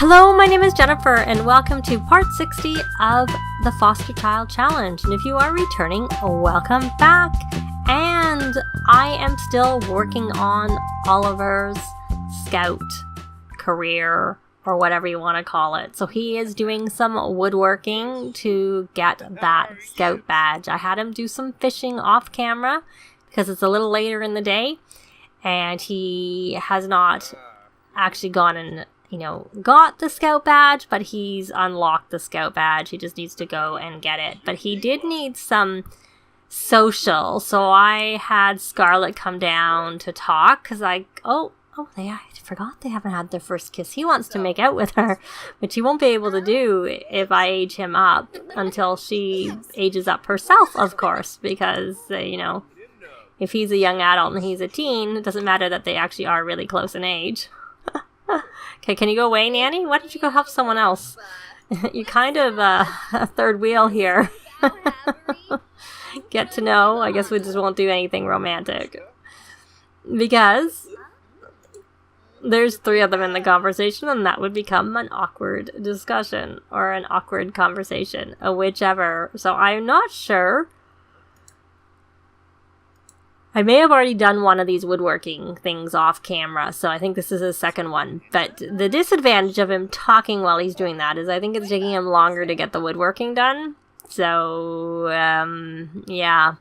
Hello, my name is Jennifer, and welcome to part 60 of the Foster Child Challenge. And if you are returning, welcome back. And I am still working on Oliver's scout career, or whatever you want to call it. So he is doing some woodworking to get that scout badge. I had him do some fishing off camera because it's a little later in the day, and he has not actually gone and got the scout badge, but he's unlocked the scout badge. He just needs to go and get it. But he did need some social, so I had Scarlett come down to talk, because I forgot they haven't had their first kiss. He wants to make out with her, which he won't be able to do if I age him up until she ages up herself, of course, because, if he's a young adult and he's a teen, it doesn't matter that they actually are really close in age. Okay, can you go away, Nanny? Why don't you go help someone else? You're kind of a third wheel here. Get to know. I guess we just won't do anything romantic. Because there's 3 of them in the conversation, and that would become an awkward discussion or an awkward conversation, whichever. So I'm not sure. I may have already done one of these woodworking things off camera, so I think this is his second one. But the disadvantage of him talking while he's doing that is I think it's taking him longer to get the woodworking done. So, yeah.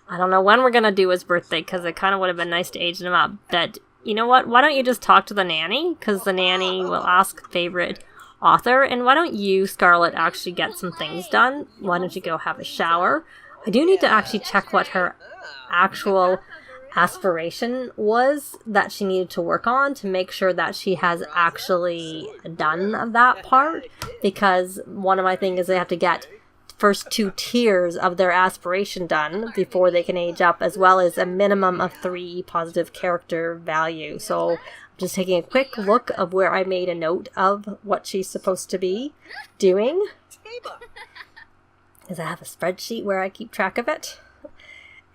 I don't know when we're going to do his birthday, because it kind of would have been nice to age him up. But you know what? Why don't you just talk to the nanny? Because the nanny will ask favorite author. And why don't you, Scarlett, actually get some things done? Why don't you go have a shower? I do need to actually check what her actual aspiration was that she needed to work on to make sure that she has actually done that part, because one of my things is they have to get first 2 tiers of their aspiration done before they can age up, as well as a minimum of 3 positive character value. So I'm just taking a quick look of where I made a note of what she's supposed to be doing, because I have a spreadsheet where I keep track of it.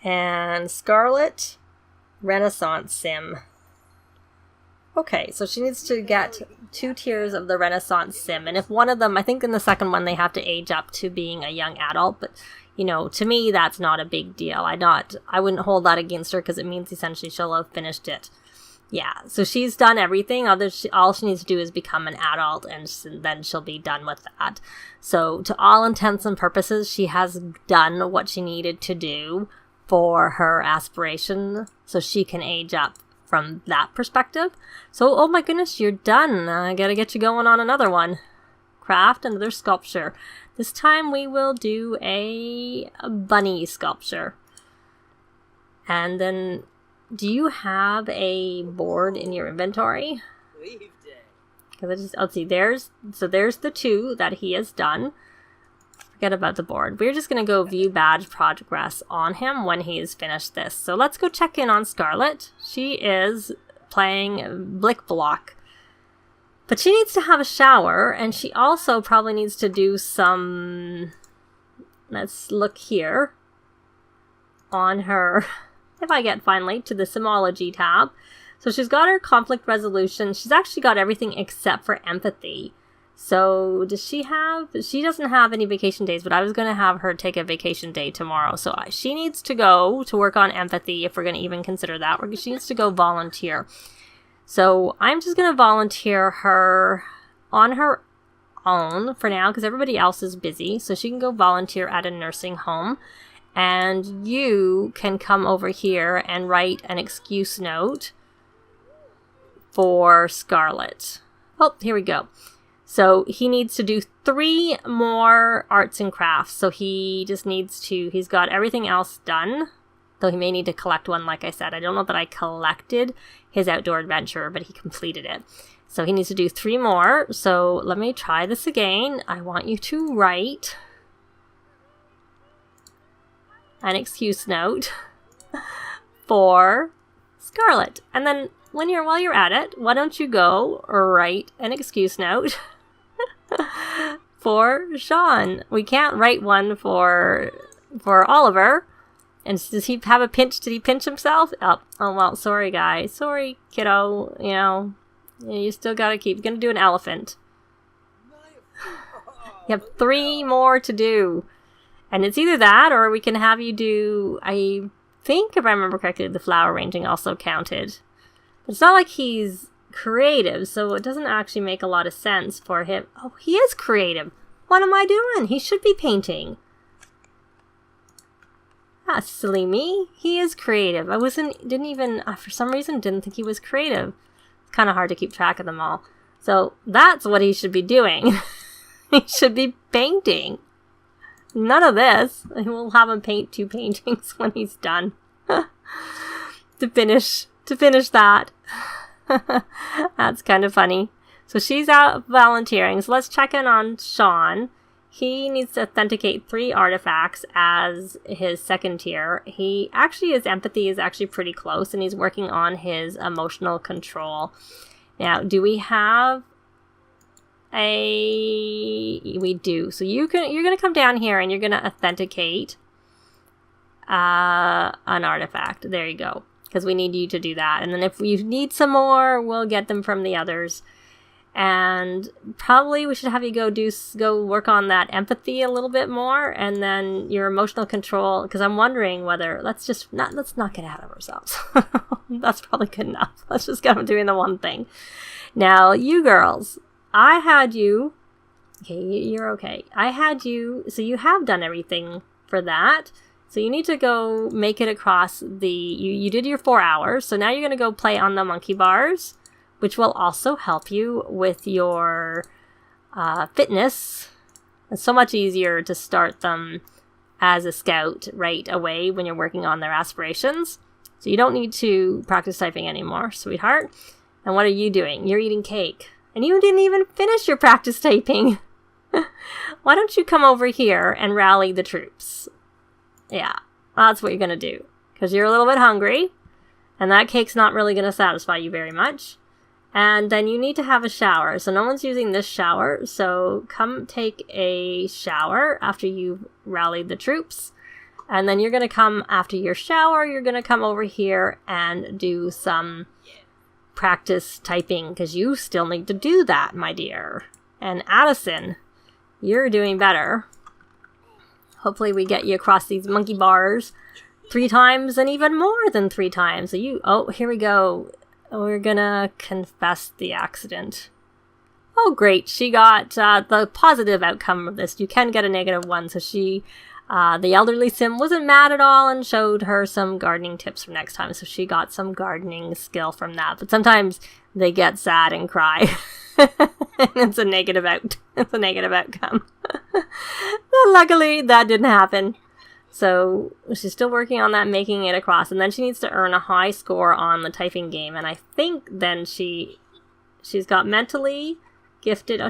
And Scarlett, Renaissance Sim. Okay, so she needs to get 2 tiers of the Renaissance Sim. And if one of them, I think in the second one, they have to age up to being a young adult. But, to me, that's not a big deal. I wouldn't hold that against her, because it means essentially she'll have finished it. Yeah, so she's done everything. All she needs to do is become an adult, and then she'll be done with that. So to all intents and purposes, she has done what she needed to do for her aspiration, so she can age up from that perspective. So, oh my goodness, you're done. I gotta get you going on another one. Craft another sculpture. This time we will do a bunny sculpture. And then, do you have a board in your inventory? Because let's see, there's the 2 that he has done. Forget about the board. We're just going to go view badge progress on him when he's finished this. So let's go check in on Scarlett. She is playing Blick Block. But she needs to have a shower, and she also probably needs to do some... Let's look here on her... If I get finally to the Simology tab. So she's got her conflict resolution. She's actually got everything except for empathy. So does she have... She doesn't have any vacation days, but I was going to have her take a vacation day tomorrow. So she needs to go to work on empathy, if we're going to even consider that. She needs to go volunteer. So I'm just going to volunteer her on her own for now, because everybody else is busy. So she can go volunteer at a nursing home. And you can come over here and write an excuse note for Scarlett. Oh, here we go. So he needs to do 3 more arts and crafts. So he just needs to, he's got everything else done. Though he may need to collect one, like I said. I don't know that I collected his outdoor adventure, but he completed it. So he needs to do 3 more. So let me try this again. I want you to write an excuse note for Scarlett. And then while you're at it, why don't you go write an excuse note for Sean? We can't write one for Oliver. And does he have a pinch? Did he pinch himself? Oh well, sorry guys. Sorry, kiddo. You still gotta keep. You're gonna do an elephant. You have 3 more to do. And it's either that or we can have you do, I think if I remember correctly, the flower arranging also counted. But it's not like he's creative, so it doesn't actually make a lot of sense for him. Oh, he is creative. What am I doing? He should be painting. Ah, silly me. He is creative. I didn't even, for some reason, didn't think he was creative. It's kind of hard to keep track of them all. So that's what he should be doing. He should be painting. None of this. We'll have him paint 2 paintings when he's done. to finish that. That's kind of funny. So she's out volunteering. So let's check in on Sean. He needs to authenticate 3 artifacts as his second tier. His empathy is actually pretty close, and he's working on his emotional control. Now, do we have we do. So you're going to come down here and you're going to authenticate an artifact. There you go. Because we need you to do that. And then if you need some more, we'll get them from the others. And probably we should have you go work on that empathy a little bit more, and then your emotional control, because I'm wondering whether let's not get out of ourselves. That's probably good enough. Let's just get on doing the one thing. Now, you girls, I had you. Okay, you're okay. I had you. So you have done everything for that. So you need to go make it across you did your 4 hours. So now you're going to go play on the monkey bars, which will also help you with your fitness. It's so much easier to start them as a scout right away when you're working on their aspirations. So you don't need to practice typing anymore, sweetheart. And what are you doing? You're eating cake. And you didn't even finish your practice typing. Why don't you come over here and rally the troops? Yeah, that's what you're going to do. Because you're a little bit hungry. And that cake's not really going to satisfy you very much. And then you need to have a shower. So no one's using this shower. So come take a shower after you've rallied the troops. And then you're going to come after your shower. You're going to come over here and do some practice typing. Because you still need to do that, my dear. And Addison, you're doing better. Hopefully we get you across these monkey bars 3 times and even more than 3 times. So here we go. We're gonna confess the accident. Oh, great. She got the positive outcome of this. You can get a -1. So the elderly sim wasn't mad at all and showed her some gardening tips for next time. So she got some gardening skill from that. But sometimes they get sad and cry. And it's a negative outcome. But luckily, that didn't happen. So she's still working on that, making it across. And then she needs to earn a high score on the typing game. And I think then she's got mentally gifted. Oh,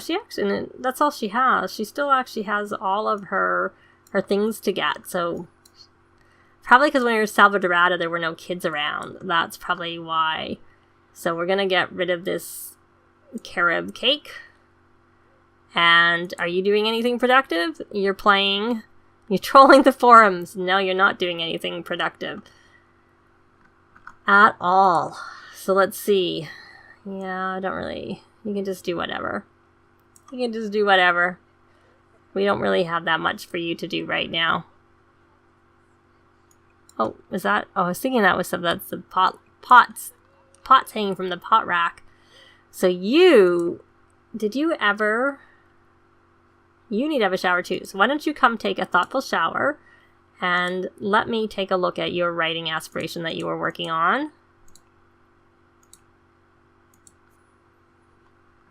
that's all she has. She still actually has all of her things to get. So probably because when you're Salvadorada, there were no kids around. That's probably why. So we're going to get rid of this carob cake. And are you doing anything productive? You're trolling the forums. No, you're not doing anything productive at all. So let's see. Yeah, you can just do whatever. We don't really have that much for you to do right now. Oh, is that? Oh, I was thinking that's the pots hanging from the pot rack. So you need to have a shower too. So why don't you come take a thoughtful shower and let me take a look at your writing aspiration that you were working on.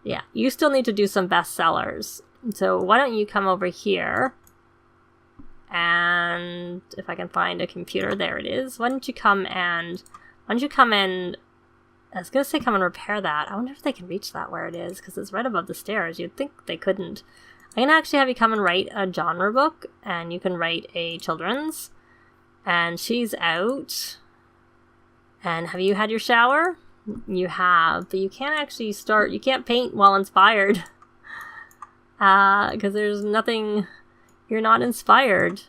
Yeah, you still need to do some bestsellers. So why don't you come over here, and if I can find a computer, there it is. Why don't you come and I was going to say come and repair that. I wonder if they can reach that where it is, because it's right above the stairs. You'd think they couldn't. I can actually have you come and write a genre book, and you can write a children's. And she's out. And have you had your shower? You have, but you can't actually you can't paint while inspired. Because there's nothing, you're not inspired.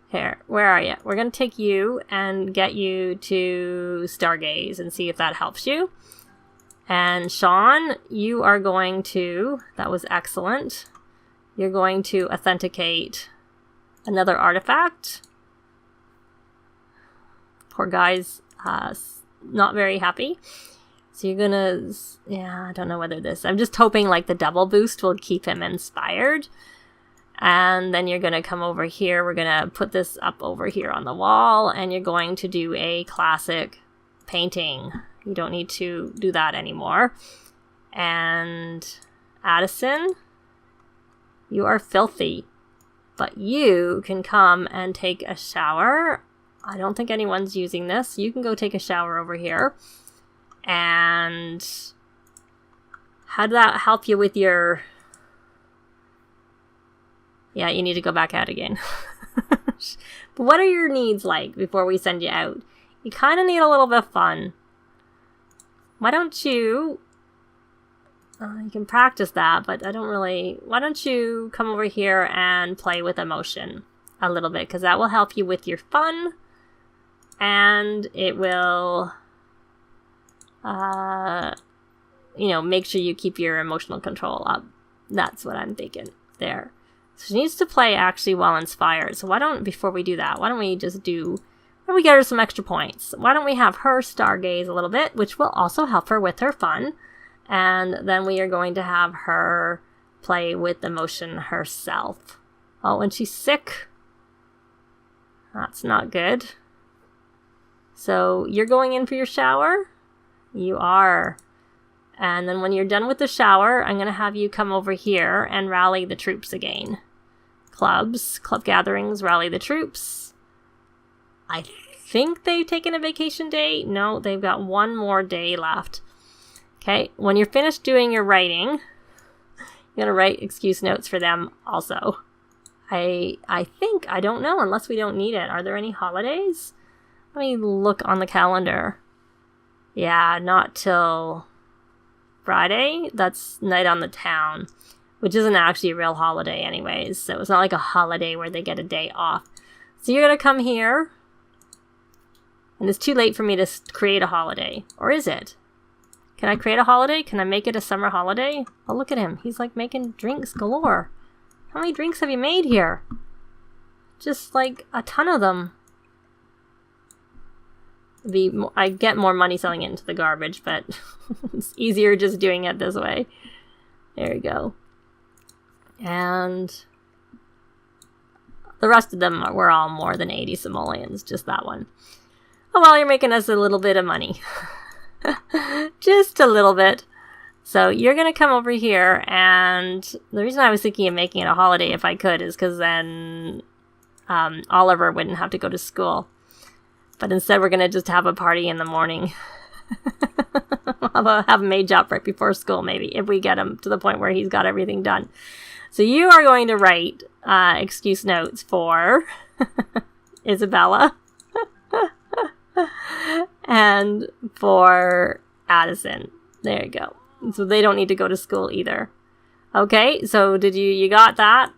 Here, where are you? We're going to take you and get you to Stargaze and see if that helps you. And Sean, you are going to, that was excellent. You're going to authenticate another artifact. Poor guy's not very happy. So you're gonna, yeah, I don't know whether this, I'm just hoping like the double boost will keep him inspired. And then you're gonna come over here. We're gonna put this up over here on the wall, and you're going to do a classic painting. You don't need to do that anymore. And Addison, you are filthy, but you can come and take a shower. I don't think anyone's using this. You can go take a shower over here. And how did that help you with your... Yeah, you need to go back out again. But what are your needs like before we send you out? You kind of need a little bit of fun. Why don't you... you can practice that, but I don't really... Why don't you come over here and play with emotion a little bit? Because that will help you with your fun. And it will... make sure you keep your emotional control up. That's what I'm thinking there. So she needs to play actually while inspired. So why don't, before we do that, why don't we just do, why don't we get her some extra points? Why don't we have her stargaze a little bit, which will also help her with her fun. And then we are going to have her play with emotion herself. Oh, and she's sick. That's not good. So you're going in for your shower? You are. And then when you're done with the shower, I'm going to have you come over here and rally the troops again. Club gatherings, rally the troops. I think they've taken a vacation day. No, they've got one more day left. Okay, when you're finished doing your writing, you're going to write excuse notes for them also. I think, I don't know, unless we don't need it. Are there any holidays? Let me look on the calendar. Yeah, not till Friday. That's Night on the Town, which isn't actually a real holiday anyways. So it's not like a holiday where they get a day off. So you're going to come here. And it's too late for me to create a holiday. Or is it? Can I create a holiday? Can I make it a summer holiday? Oh, look at him. He's like making drinks galore. How many drinks have you made here? Just like a ton of them. I get more money selling it into the garbage, but it's easier just doing it this way. There you go. And the rest of them were all more than 80 simoleons, just that one. Oh, well, you're making us a little bit of money. Just a little bit. So you're going to come over here, and the reason I was thinking of making it a holiday if I could is because then Oliver wouldn't have to go to school. But instead, we're going to just have a party in the morning. Have him age up right before school, maybe, if we get him to the point where he's got everything done. So you are going to write excuse notes for Isabella and for Addison. There you go. So they don't need to go to school either. Okay, so you got that?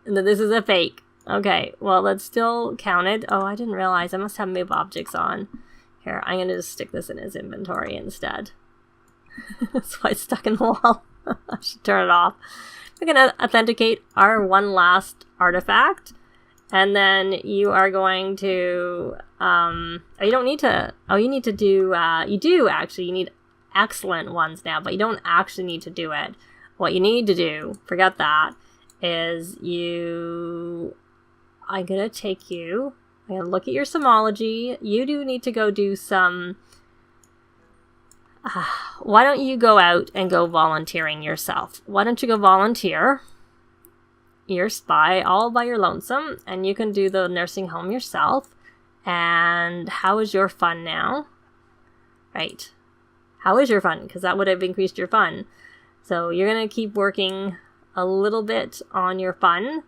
And then this is a fake. Okay, well, that's still counted. Oh, I didn't realize. I must have move objects on. Here, I'm going to just stick this in his inventory instead. That's why it's stuck in the wall. I should turn it off. We're going to authenticate our one last artifact. And then you are going to... you don't need to... Oh, you need to do... you do, actually. You need excellent ones now, but you don't actually need to do it. What you need to do, forget that, is you... I'm going to take you, I'm going to look at your simology. You do need to go do some, why don't you go out and go volunteering yourself? Why don't you go volunteer your spy all by your lonesome, and you can do the nursing home yourself. And how is your fun now? Right. How is your fun? Because that would have increased your fun. So you're going to keep working a little bit on your fun.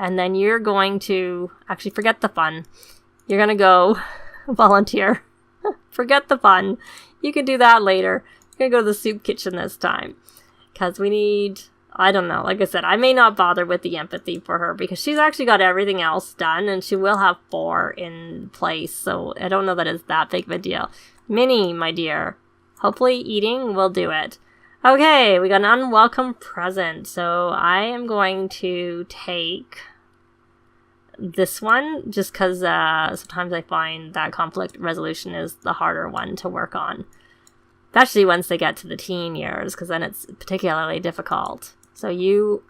And then you're going to, actually forget the fun. You're going to go volunteer. Forget the fun. You can do that later. You're going to go to the soup kitchen this time. Because we need, I don't know, like I said, I may not bother with the empathy for her because she's actually got everything else done and she will have 4 in place. So I don't know that it's that big of a deal. Minnie, my dear, Hopefully eating will do it. Okay, we got an unwelcome present. So I am going to take this one just because sometimes I find that conflict resolution is the harder one to work on. Especially once they get to the teen years, because then it's particularly difficult. So you're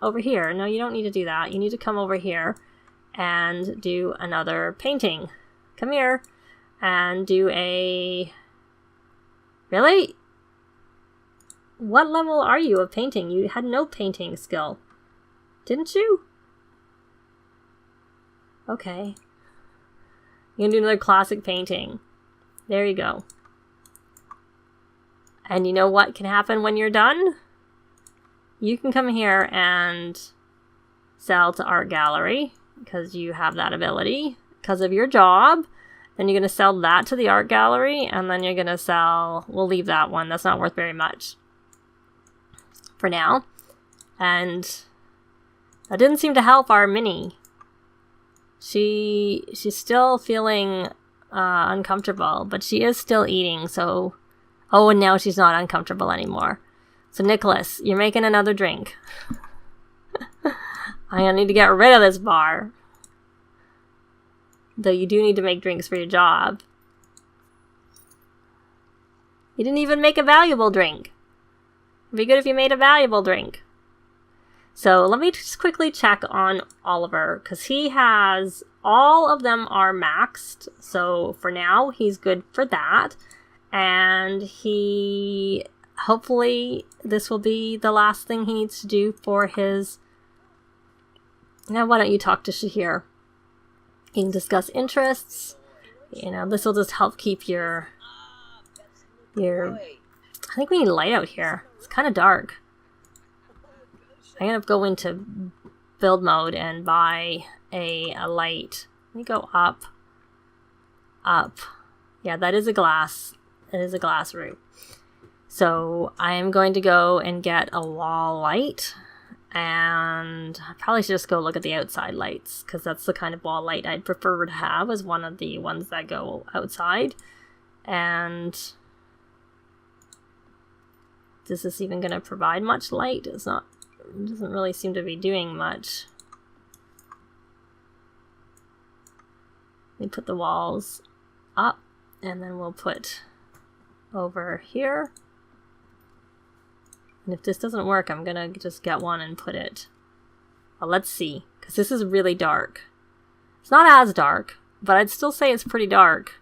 over here. No, you don't need to do that. You need to come over here and do another painting. Come here and do a... Really? What level are you of painting? You had no painting skill, didn't you? Okay. You're gonna do another classic painting. There you go. And you know what can happen when you're done? You can come here and sell to art gallery because you have that ability because of your job. Then you're going to sell that to the art gallery, and then you're going to sell... We'll leave that one. That's not worth very much for now. And that didn't seem to help our Minnie. She's still feeling uncomfortable, but she is still eating, so... Oh, and now she's not uncomfortable anymore. So, Nicholas, you're making another drink. I'm going to need to get rid of this bar. Though you do need to make drinks for your job. You didn't even make a valuable drink. It'd be good if you made a valuable drink. So, let me just quickly check on Oliver, because he has... All of them are maxed, so for now, he's good for that. And he, hopefully, this will be the last thing he needs to do for his... Now, why don't you talk to Shahir? You can discuss interests. You know, this will just help keep your... I think we need light out here. It's kind of dark. I'm going to go into build mode and buy a light. Let me go up. Up. Yeah, that is a glass. It is a glass roof. So I am going to go and get a wall light, and I probably should just go look at the outside lights, because that's the kind of wall light I'd prefer to have as one of the ones that go outside. And is this even going to provide much light? It's not. It doesn't really seem to be doing much. Let me put the walls up, and then we'll put over here. And if this doesn't work, I'm gonna just get one and put it... Well, let's see, because this is really dark. It's not as dark, but I'd still say it's pretty dark.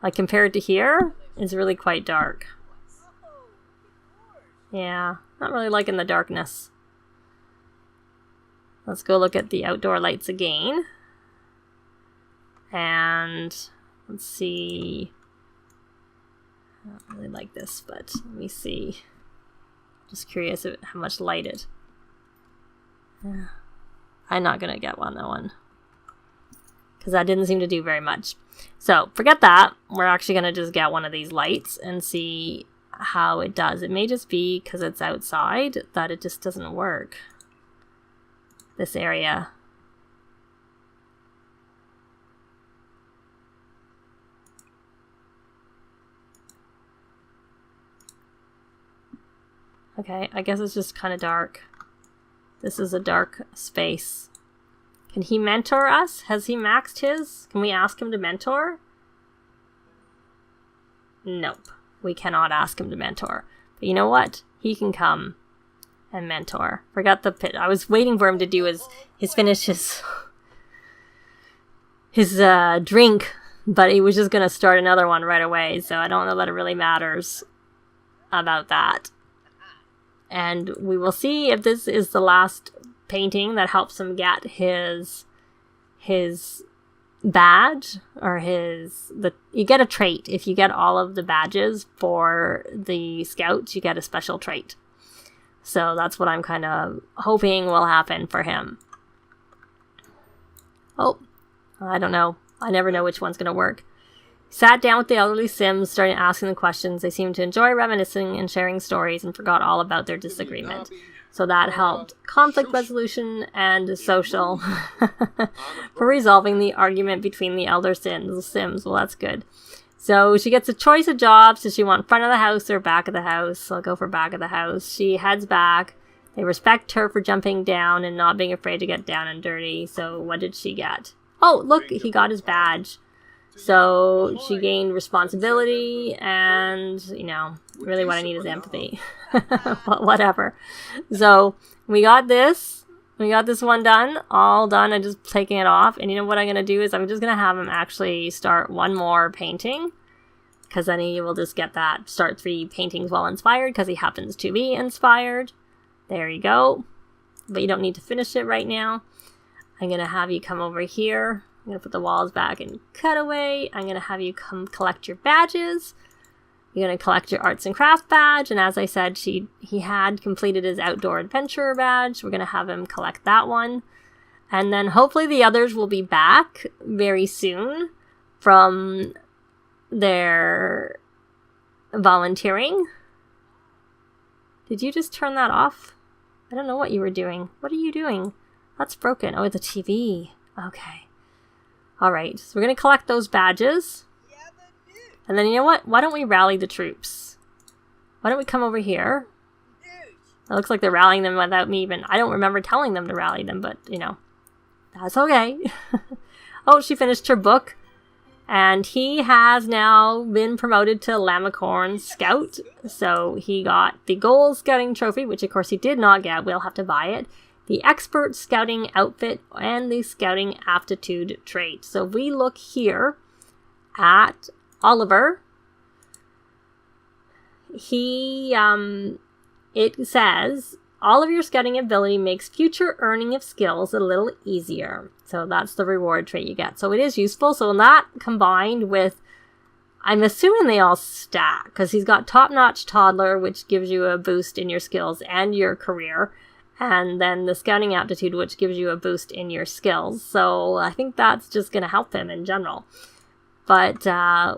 Like, compared to here, it's really quite dark. Yeah, not really liking the darkness. Let's go look at the outdoor lights again. And let's see... I don't really like this, but let me see. Just curious how much light it... I'm not gonna get that one. Because that didn't seem to do very much. So, forget that. We're actually gonna just get one of these lights and see how it does. It may just be because it's outside that it just doesn't work. This area. Okay, I guess it's just kind of dark. This is a dark space. Can he mentor us? Has he maxed his? Can we ask him to mentor? Nope. We cannot ask him to mentor. But you know what? He can come and mentor. Forgot the pit. I was waiting for him to do his finish his drink, but he was just going to start another one right away, so I don't know that it really matters about that. And we will see if this is the last painting that helps him get his badge, or you get a trait. If you get all of the badges for the scouts, you get a special trait. So that's what I'm kind of hoping will happen for him. Oh, I don't know. I never know which one's going to work. Sat down with the elderly Sims, started asking them questions. They seemed to enjoy reminiscing and sharing stories and forgot all about their disagreement. So that helped conflict resolution and social for resolving the argument between the elder Sims. Well, that's good. So she gets a choice of jobs. Does she want front of the house or back of the house? I'll go for back of the house. She heads back. They respect her for jumping down and not being afraid to get down and dirty. So what did she get? Oh, look, he got his badge. So she gained responsibility and, you know, really what I need is empathy. But whatever. So we got this. We got this one done. All done. I'm just taking it off. And you know what I'm going to do is I'm just going to have him actually start one more painting. Because then he will just get that start 3 paintings while inspired because he happens to be inspired. There you go. But you don't need to finish it right now. I'm going to have you come over here. I'm going to put the walls back and cut away. I'm going to have you come collect your badges. You're going to collect your arts and craft badge. And as I said, he had completed his outdoor adventurer badge. We're going to have him collect that one. And then hopefully the others will be back very soon from their volunteering. Did you just turn that off? I don't know what you were doing. What are you doing? That's broken. Oh, it's a TV. Okay. All right. So we're going to collect those badges. And then you know what? Why don't we rally the troops? Why don't we come over here? It looks like they're rallying them without me even... I don't remember telling them to rally them, but, you know, that's okay. Oh, she finished her book. And he has now been promoted to Llamacorn Scout. So he got the Gold Scouting Trophy, which of course he did not get. We'll have to buy it. The Expert Scouting Outfit and the Scouting Aptitude trait. So if we look here at Oliver, it says, all of your scouting ability makes future earning of skills a little easier. So that's the reward trait you get. So it is useful. So that combined with, I'm assuming they all stack, because he's got top-notch toddler, which gives you a boost in your skills and your career. And then the scouting aptitude, which gives you a boost in your skills. So I think that's just going to help him in general. But I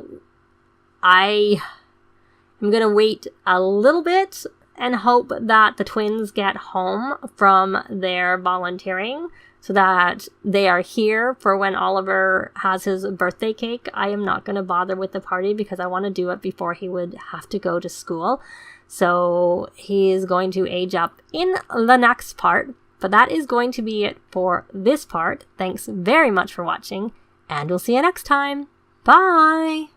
am going to wait a little bit and hope that the twins get home from their volunteering so that they are here for when Oliver has his birthday cake. I am not going to bother with the party because I want to do it before he would have to go to school. So he is going to age up in the next part. But that is going to be it for this part. Thanks very much for watching, and we'll see you next time. Bye!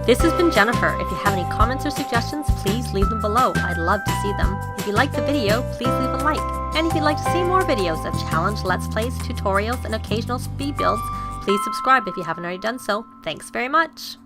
This has been Jennifer. If you have any comments or suggestions, please leave them below. I'd love to see them. If you liked the video, please leave a like. And if you'd like to see more videos of challenge, let's plays, tutorials, and occasional speed builds, please subscribe if you haven't already done so. Thanks very much!